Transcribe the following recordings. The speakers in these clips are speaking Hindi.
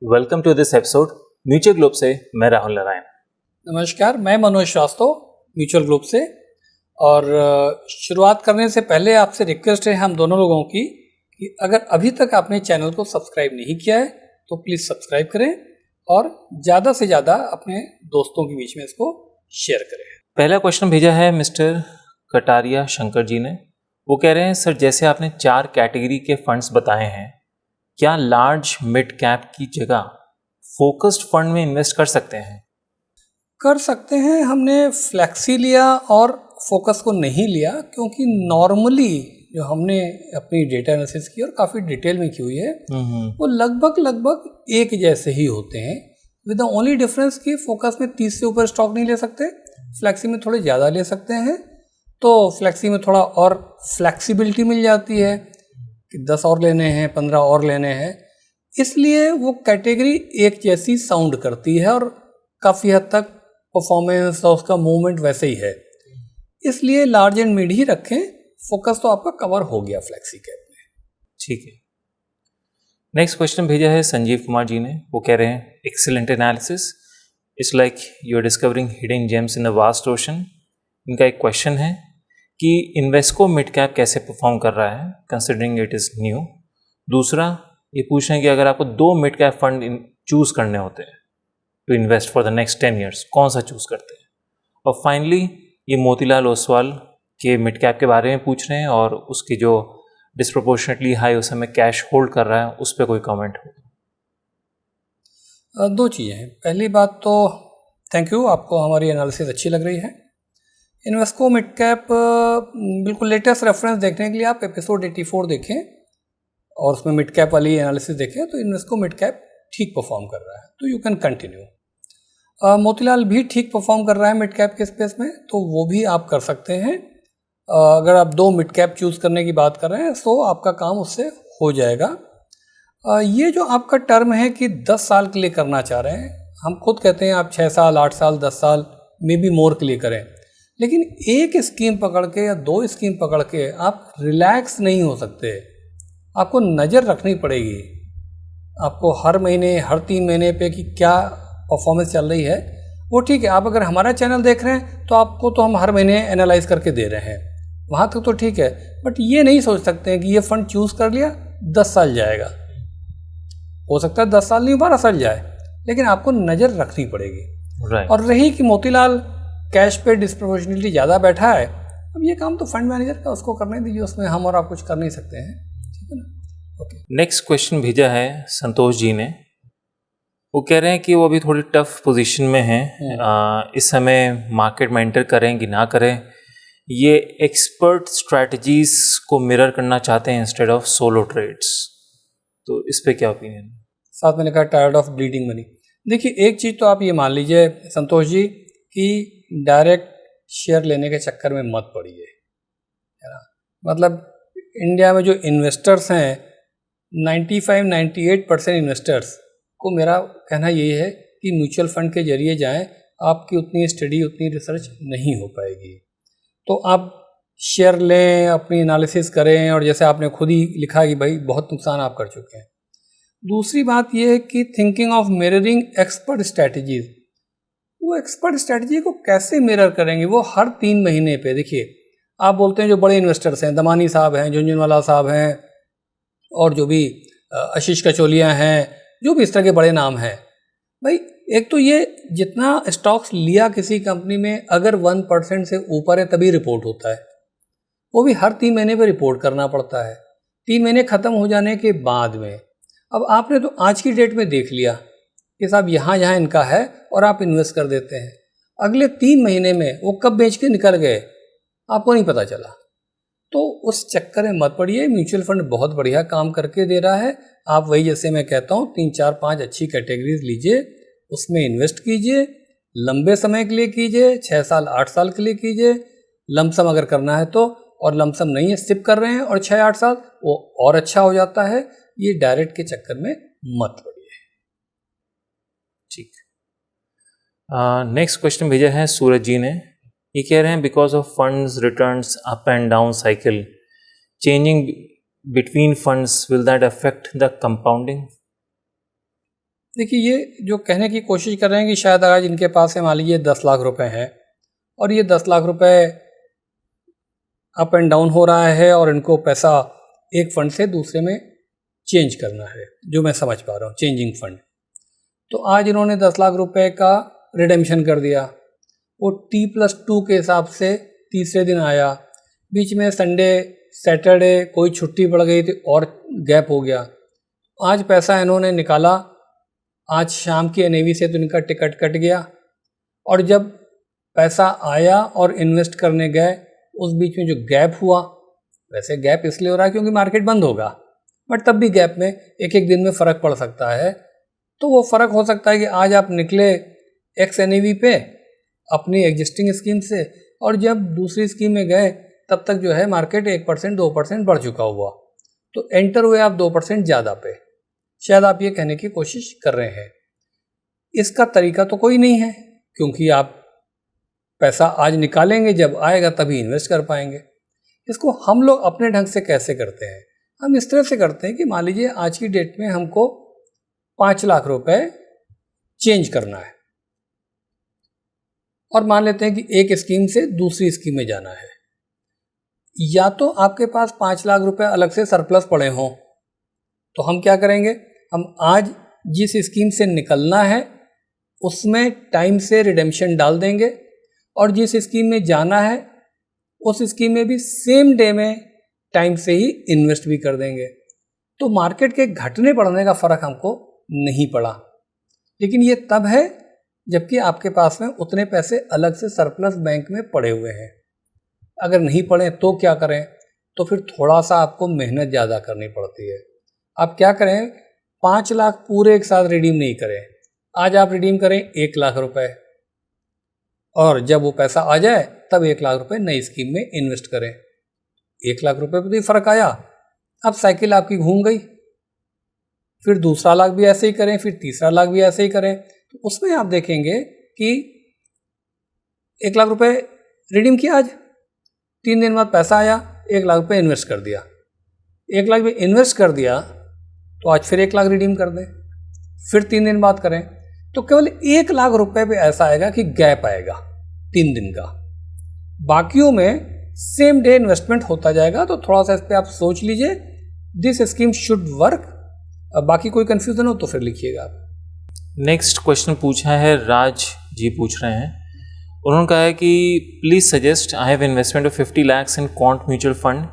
Welcome to this episode mutual globe से मैं राहुल नारायण। नमस्कार, मैं मनोज श्रीवास्तव म्यूचुअल ग्रुप से। और शुरुआत करने से पहले आपसे रिक्वेस्ट है हम दोनों लोगों की कि अगर अभी तक आपने चैनल को सब्सक्राइब नहीं किया है तो प्लीज़ सब्सक्राइब करें और ज़्यादा से ज़्यादा अपने दोस्तों के बीच में इसको शेयर करें। पहला क्वेश्चन भेजा है मिस्टर कटारिया शंकर जी ने। वो कह रहे हैं, सर जैसे आपने 4 कैटेगरी के फंड्स बताए हैं, क्या लार्ज मिड कैप की जगह फोकस्ड फंड में इन्वेस्ट कर सकते हैं? कर सकते हैं। हमने फ्लैक्सी लिया और फोकस को नहीं लिया क्योंकि नॉर्मली जो हमने अपनी डेटा एनालिसिस की और काफ़ी डिटेल में की हुई है वो लगभग एक जैसे ही होते हैं, विद द ओनली डिफरेंस कि फोकस में 30 से ऊपर स्टॉक नहीं ले सकते, फ्लैक्सी में थोड़े ज़्यादा ले सकते हैं। तो फ्लैक्सी में थोड़ा और फ्लैक्सिबिलिटी मिल जाती है कि 10 और लेने हैं, 15 और लेने हैं, इसलिए वो कैटेगरी एक जैसी साउंड करती है और काफ़ी हद तक परफॉर्मेंस और उसका मूवमेंट वैसे ही है। इसलिए लार्ज एंड मिड ही रखें, फोकस तो आपका कवर हो गया फ्लैक्सी कैप में। ठीक है। नेक्स्ट क्वेश्चन भेजा है संजीव कुमार जी ने। वो कह रहे हैं, excellent analysis, it's like you are discovering hidden gems in the vast ocean. इनका एक क्वेश्चन है कि इन्वेस्को मिड कैप कैसे परफॉर्म कर रहा है कंसिडरिंग इट इज़ न्यू। दूसरा ये पूछ रहे हैं कि अगर आपको 2 मिड कैप फंड चूज़ करने होते हैं to invest for the next 10 years, कौन सा चूज़ करते हैं? और फाइनली ये मोतीलाल ओसवाल के मिड कैप के बारे में पूछ रहे हैं और उसकी जो डिस्प्रोपोर्शनेटली हाई उस समय कैश होल्ड कर रहा है उस पर कोई कमेंट हो? 2 चीज़ें हैं। पहली बात तो थैंक यू, आपको हमारी एनालिसिस अच्छी लग रही है। इन्वेस्को मिड कैप बिल्कुल लेटेस्ट रेफरेंस देखने के लिए आप एपिसोड 84 देखें और उसमें मिड कैप वाली एनालिसिस देखें, तो इन्वेस्को मिड कैप ठीक परफॉर्म कर रहा है, तो यू कैन कंटिन्यू। मोतीलाल भी ठीक परफॉर्म कर रहा है मिड कैप के स्पेस में, तो वो भी आप कर सकते हैं। अगर आप 2 मिड कैप चूज़ करने की बात कर रहे हैं तो आपका काम उससे हो जाएगा। ये जो आपका टर्म है कि 10 साल के लिए करना चाह रहे हैं, हम खुद कहते हैं आप 6 साल, 8 साल, 10 साल, मे बी मोर के लिए करें, लेकिन एक स्कीम पकड़ के या 2 स्कीम पकड़ के आप रिलैक्स नहीं हो सकते। आपको नज़र रखनी पड़ेगी, आपको हर महीने, हर 3 महीने पे कि क्या परफॉर्मेंस चल रही है। वो ठीक है, आप अगर हमारा चैनल देख रहे हैं तो आपको तो हम हर महीने एनालाइज करके दे रहे हैं, वहाँ तक तो ठीक है। बट ये नहीं सोच सकते हैं कि ये फंड चूज़ कर लिया 10 साल जाएगा। हो सकता है 10 साल नहीं, 12 साल जाए, लेकिन आपको नज़र रखनी पड़ेगी। और रही कि मोतीलाल कैश पे डिस्प्रोपोर्शनेटली ज़्यादा बैठा है, अब ये काम तो फंड मैनेजर का, उसको करने दीजिए, उसमें हम और आप कुछ कर नहीं सकते हैं, ठीक है ना। ओके। नेक्स्ट क्वेश्चन भेजा है संतोष जी ने। वो कह रहे हैं कि वो अभी थोड़ी टफ पोजीशन में हैं, इस समय मार्केट में एंटर करें कि ना करें। ये एक्सपर्ट स्ट्रैटेजीज को मिरर करना चाहते हैं इंस्टेड ऑफ सोलो ट्रेड्स, तो इस पे क्या ओपिनियन है? साथ में लिखा टायर्ड ऑफ ब्लीडिंग मनी। देखिए, एक चीज़ तो आप ये मान लीजिए संतोष जी कि डायरेक्ट शेयर लेने के चक्कर में मत पड़िए, है ना। मतलब इंडिया में जो इन्वेस्टर्स हैं 95-98% इन्वेस्टर्स को मेरा कहना यही है कि म्यूचुअल फंड के जरिए जाएं, आपकी उतनी स्टडी, उतनी रिसर्च नहीं हो पाएगी। तो आप शेयर लें, अपनी एनालिसिस करें, और जैसे आपने खुद ही लिखा कि भाई बहुत नुकसान आप कर चुके हैं। दूसरी बात यह है कि thinking of mirroring expert strategies, वो एक्सपर्ट स्ट्रैटेजी को कैसे मिरर करेंगे? वो हर 3 महीने पे, देखिए आप बोलते हैं जो बड़े इन्वेस्टर्स हैं, दमानी साहब हैं, झुनझुनवाला साहब हैं, और जो भी आशीष कचोलिया हैं, जो भी इस तरह के बड़े नाम हैं, भाई एक तो ये जितना स्टॉक्स लिया किसी कंपनी में, अगर 1% से ऊपर है तभी रिपोर्ट होता है, वो भी हर 3 महीने पे रिपोर्ट करना पड़ता है, 3 महीने ख़त्म हो जाने के बाद में। अब आपने तो आज की डेट में देख लिया कि साहब यहाँ यहाँ इनका है और आप इन्वेस्ट कर देते हैं, अगले 3 महीने में वो कब बेच के निकल गए आपको नहीं पता चला। तो उस चक्कर में मत पड़िए। म्यूचुअल फंड बहुत बढ़िया काम करके दे रहा है। आप वही, जैसे मैं कहता हूँ, 3, 4, 5 अच्छी कैटेगरीज लीजिए, उसमें इन्वेस्ट कीजिए, लंबे समय के लिए कीजिए, 6 साल 8 साल के लिए कीजिए, लमसम अगर करना है तो, और लमसम नहीं है, सिप कर रहे हैं और 6-8 साल, वो और अच्छा हो जाता है। ये डायरेक्ट के चक्कर में मत पड़िए। ठीक। नेक्स्ट क्वेश्चन भेजा है सूरज जी ने। ये कह रहे हैं, because of funds returns up and down cycle, changing between funds, will that affect the compounding? देखिए, ये जो कहने की कोशिश कर रहे हैं कि शायद आज इनके पास है मान लीजिए 10 लाख रुपए हैं और ये 10 लाख रुपए अप एंड डाउन हो रहा है और इनको पैसा एक फंड से दूसरे में चेंज करना है, जो मैं समझ पा रहा हूँ, चेंजिंग फंड। तो आज इन्होंने 10 लाख रुपए का रिडेम्पशन कर दिया, वो T+2 के हिसाब से तीसरे दिन आया, बीच में संडे सैटरडे कोई छुट्टी पड़ गई थी और गैप हो गया। आज पैसा इन्होंने निकाला, आज शाम की NAV से तो इनका टिकट कट गया और जब पैसा आया और इन्वेस्ट करने गए, उस बीच में जो गैप हुआ, वैसे गैप इसलिए हो रहा है क्योंकि मार्केट बंद होगा, बट तब भी गैप में एक एक दिन में फ़र्क पड़ सकता है। तो वो फ़र्क हो सकता है कि आज आप निकले एक्स NAV पे अपनी एग्जिस्टिंग स्कीम से और जब दूसरी स्कीम में गए तब तक जो है मार्केट 1% 2% बढ़ चुका हुआ, तो एंटर हुए आप 2% ज़्यादा पे। शायद आप ये कहने की कोशिश कर रहे हैं। इसका तरीका तो कोई नहीं है, क्योंकि आप पैसा आज निकालेंगे, जब आएगा तभी इन्वेस्ट कर पाएंगे। इसको हम लोग अपने ढंग से कैसे करते हैं? हम इस तरह से करते हैं कि मान लीजिए आज की डेट में हमको 5 लाख रुपए चेंज करना है और मान लेते हैं कि एक स्कीम से दूसरी स्कीम में जाना है। या तो आपके पास 5 लाख रुपए अलग से सरप्लस पड़े हों, तो हम क्या करेंगे, हम आज जिस स्कीम से निकलना है उसमें टाइम से रिडेम्पशन डाल देंगे और जिस स्कीम में जाना है उस स्कीम में भी सेम डे में टाइम से ही इन्वेस्ट भी कर देंगे। तो मार्केट के घटने बढ़ने का फ़र्क हमको नहीं पड़ा, लेकिन ये तब है जबकि आपके पास में उतने पैसे अलग से सरप्लस बैंक में पड़े हुए हैं। अगर नहीं पड़े तो क्या करें? तो फिर थोड़ा सा आपको मेहनत ज़्यादा करनी पड़ती है। आप क्या करें, 5 लाख पूरे एक साथ रिडीम नहीं करें। आज आप रिडीम करें 1 लाख रुपए और जब वो पैसा आ जाए तब 1 लाख रुपए नई स्कीम में इन्वेस्ट करें। 1 लाख रुपए पर तो फ़र्क आया, अब साइकिल आपकी घूम गई। फिर दूसरा लाख भी ऐसे ही करें, फिर तीसरा लाख भी ऐसे ही करें, तो उसमें आप देखेंगे कि 1 लाख रुपए रिडीम किया आज, 3 दिन बाद पैसा आया, 1 लाख रुपए इन्वेस्ट कर दिया। 1 लाख भी इन्वेस्ट कर दिया तो आज फिर 1 लाख रिडीम कर दें, फिर 3 दिन बाद करें, तो केवल 1 लाख रुपए पे ऐसा आएगा कि गैप आएगा 3 दिन का। बाकियों में सेम डे इन्वेस्टमेंट होता जाएगा। तो थोड़ा सा इस पर आप सोच लीजिए, दिस स्कीम शुड वर्क। बाकी कोई कंफ्यूजन हो तो फिर लिखिएगा आप। नेक्स्ट क्वेश्चन पूछा है, राज जी पूछ रहे हैं। उन्होंने कहा है कि please suggest, I have investment of 50 lakhs in Quant mutual fund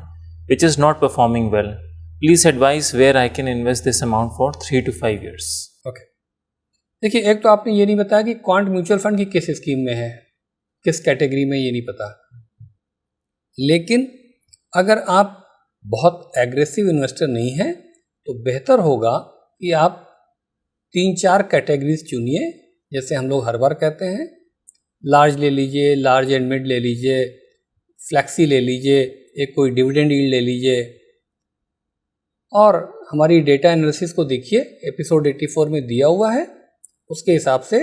which is not performing well, please advise where I can invest this amount for 3 to 5 years। Okay, देखिए, एक तो आपने ये नहीं बताया कि क्वांट म्यूचुअल फंड की किस स्कीम में है, किस कैटेगरी में, ये नहीं पता। लेकिन अगर आप बहुत एग्रेसिव इन्वेस्टर नहीं हैं तो बेहतर होगा कि आप 3-4 कैटेगरीज चुनिए। जैसे हम लोग हर बार कहते हैं, लार्ज ले लीजिए, लार्ज एंड मिड ले लीजिए, फ्लैक्सी ले लीजिए, एक कोई डिविडेंड यील्ड ले लीजिए। और हमारी डेटा एनालिसिस को देखिए, एपिसोड 84 में दिया हुआ है, उसके हिसाब से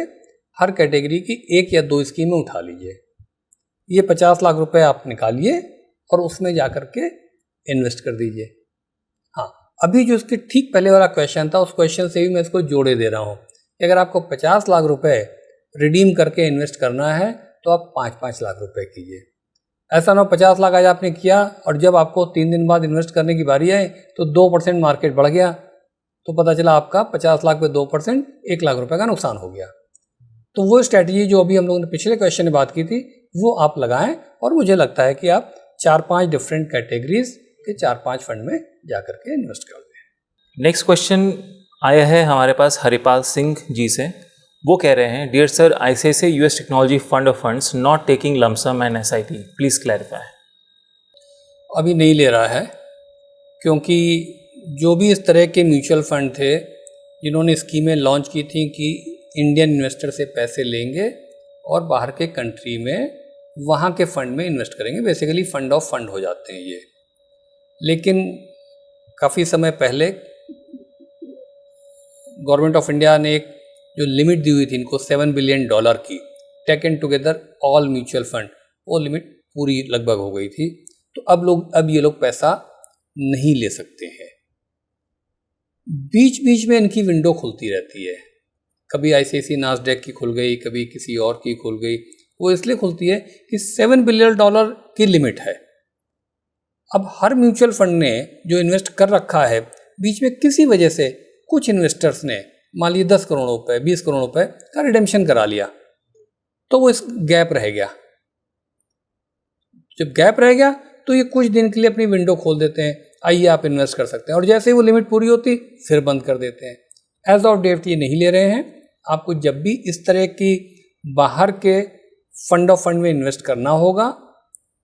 हर कैटेगरी की 1 या 2 स्कीमें उठा लीजिए। ये 50 लाख रुपए आप निकालिए और उसमें जा कर के इन्वेस्ट कर दीजिए। हाँ, अभी जो उसके ठीक पहले वाला क्वेश्चन था, उस क्वेश्चन से भी मैं इसको जोड़े दे रहा हूँ कि अगर आपको 50 लाख रुपए रिडीम करके इन्वेस्ट करना है तो आप 5-5 लाख रुपए कीजिए। ऐसा ना हो 50 लाख आज आपने किया और जब आपको 3 दिन बाद इन्वेस्ट करने की बारी आई तो 2% मार्केट बढ़ गया, तो पता चला आपका 50 लाख पे 2% 1 लाख रुपए का नुकसान हो गया। तो वो स्ट्रैटेजी जो अभी हम लोगों ने पिछले क्वेश्चन में बात की थी वो आप लगाएं और मुझे लगता है कि आप 4-5 डिफरेंट कैटेगरीज के 4-5 फंड में जा करके इन्वेस्ट कर दें। नेक्स्ट क्वेश्चन आया है हमारे पास हरिपाल सिंह जी से। वो कह रहे हैं, dear sir, ICICI US technology fund of funds not taking lumpsum and SIP, please clarify. अभी नहीं ले रहा है, क्योंकि जो भी इस तरह के म्यूचुअल फंड थे जिन्होंने स्कीमें लॉन्च की थी कि इंडियन इन्वेस्टर से पैसे लेंगे और बाहर के कंट्री में वहाँ के फंड में इन्वेस्ट करेंगे, बेसिकली फंड ऑफ फंड हो जाते हैं ये। लेकिन काफ़ी समय पहले गवर्नमेंट ऑफ इंडिया ने एक जो लिमिट दी हुई थी इनको $7 बिलियन की, taken together all mutual fund, वो लिमिट पूरी लगभग हो गई थी। तो अब ये लोग पैसा नहीं ले सकते हैं। बीच बीच में इनकी विंडो खुलती रहती है, कभी आईसीआईसी नास्डैक की खुल गई, कभी किसी और की खुल गई। वो इसलिए खुलती है कि $7 बिलियन की लिमिट है। अब हर म्यूचुअल फंड ने जो इन्वेस्ट कर रखा है, बीच में किसी वजह से कुछ इन्वेस्टर्स ने मान लीजिए 10 करोड़ रुपए, 20 करोड़ रुपए का रिडेम्पशन करा लिया, तो वो इस गैप रह गया। जब गैप रह गया तो ये कुछ दिन के लिए अपनी विंडो खोल देते हैं, आइए आप इन्वेस्ट कर सकते हैं, और जैसे ही वो लिमिट पूरी होती फिर बंद कर देते हैं। एज ऑफ डेट ये नहीं ले रहे हैं। आपको जब भी इस तरह की बाहर के फंड ऑफ फंड में इन्वेस्ट करना होगा,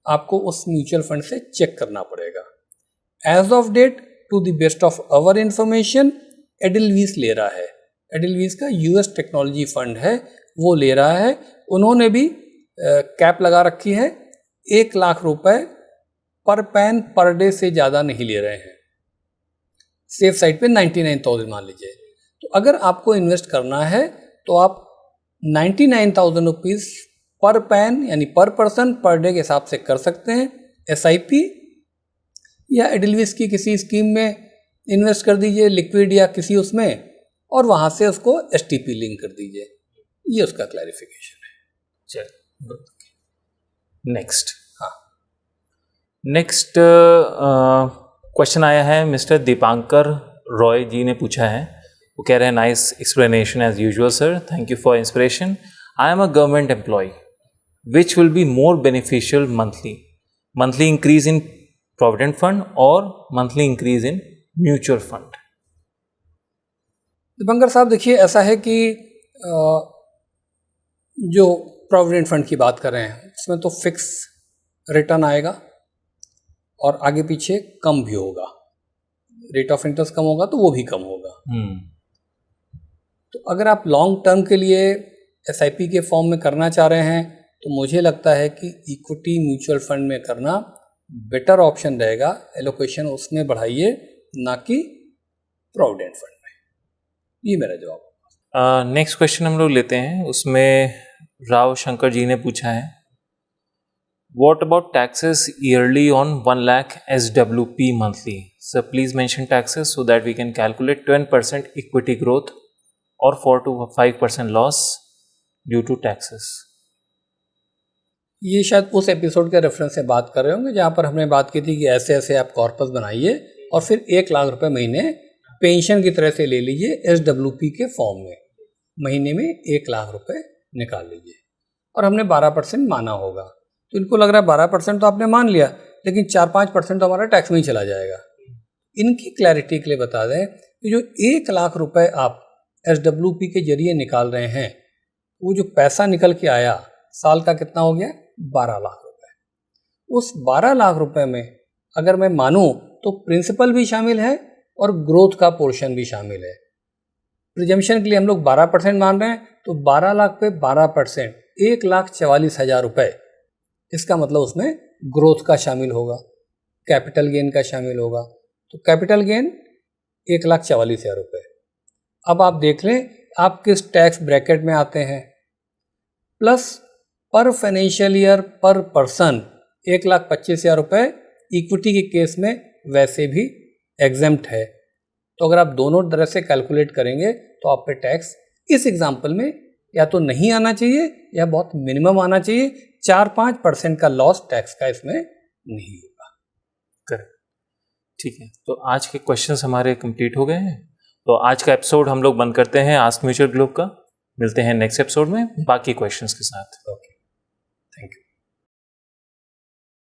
आपको उस म्यूचुअल फंड से चेक करना पड़ेगा। As of date, to the best of our information, Edelweiss ले रहा है। एडिलवीज का यूएस टेक्नोलॉजी फंड है, वो ले रहा है। उन्होंने भी कैप लगा रखी है, 1 लाख रुपए पर पैन पर डे से ज़्यादा नहीं ले रहे हैं। सेफ साइड पे 99,000 मान लीजिए। तो अगर आपको इन्वेस्ट करना है तो आप 99,000 रुपीज़ पर पैन यानी पर पर्सन पर डे के हिसाब से कर सकते हैं। एसआईपी या एडिलवीज की किसी स्कीम में इन्वेस्ट कर दीजिए, लिक्विड या किसी उसमें, और वहाँ से उसको एसटीपी लिंक कर दीजिए। ये उसका क्लैरिफिकेशन है। चलिए, नेक्स्ट। हाँ, नेक्स्ट क्वेश्चन आया है, मिस्टर दीपांकर रॉय जी ने पूछा है। वो कह रहे हैं, nice explanation as usual sir, thank you for inspiration. I am a government employ, which will be more beneficial monthly increase in provident fund और monthly increase in mutual fund? Dipankar साहब देखिए, ऐसा है कि जो प्रोविडेंट फंड की बात कर रहे हैं उसमें तो फिक्स रिटर्न आएगा और आगे पीछे कम भी होगा। रेट ऑफ इंटरेस्ट कम होगा तो वो भी कम होगा। तो अगर आप लॉन्ग टर्म के लिए एसआईपी के फॉर्म में करना चाह रहे हैं तो मुझे लगता है कि इक्विटी म्यूचुअल फंड में करना बेटर ऑप्शन रहेगा। एलोकेशन उसमें बढ़ाइए, ना कि प्रोविडेंट फंड में। ये मेरा जवाब। नेक्स्ट क्वेश्चन हम लोग लेते हैं, उसमें राव शंकर जी ने पूछा है, What about taxes yearly on 1 lakh SWP monthly? Sir, please mention taxes so that we can calculate 10% equity growth or 4 to 5% loss due to taxes. ये शायद उस एपिसोड के रेफरेंस से बात कर रहे होंगे जहाँ पर हमने बात की थी कि ऐसे ऐसे आप कॉर्पस बनाइए और फिर 1 लाख रुपए महीने पेंशन की तरह से ले लीजिए SWP के फॉर्म में, महीने में 1 लाख रुपए निकाल लीजिए, और हमने 12% माना होगा। तो इनको लग रहा है 12% तो आपने मान लिया, लेकिन 4-5% तो हमारा टैक्स में ही चला जाएगा। इनकी क्लैरिटी के लिए बता दें कि जो 1 लाख रुपए आप SWP के जरिए निकाल रहे हैं, वो जो पैसा निकल के आया साल का कितना हो गया? 12 लाख रुपए। उस 12 लाख रुपए में अगर मैं मानूं तो प्रिंसिपल भी शामिल है और ग्रोथ का पोर्शन भी शामिल है। प्रिजम्पशन के लिए हम लोग 12% मान रहे हैं, तो 12 लाख पे 12% 1,44,000 रुपए, इसका मतलब उसमें ग्रोथ का शामिल होगा, कैपिटल गेन का शामिल होगा। तो कैपिटल गेन 1,44,000 रुपये। अब आप देख लें आप किस टैक्स ब्रैकेट में आते हैं। प्लस पर फाइनेंशियल ईयर पर पर्सन 1,25,000 रुपये इक्विटी के केस में वैसे भी एग्जेम्प्ट है। तो अगर आप दोनों तरह से कैलकुलेट करेंगे तो आप पे टैक्स इस एग्जाम्पल में या तो नहीं आना चाहिए या बहुत मिनिमम आना चाहिए। 4-5% का लॉस टैक्स का इसमें नहीं होगा। करेक्ट, ठीक है। तो आज के क्वेश्चंस हमारे कंप्लीट हो गए हैं। तो आज का एपिसोड हम लोग बंद करते हैं आस्क म्यूचुअल ग्लोब का। मिलते हैं नेक्स्ट एपिसोड में बाकी क्वेश्चंस के साथ। Okay, thank you.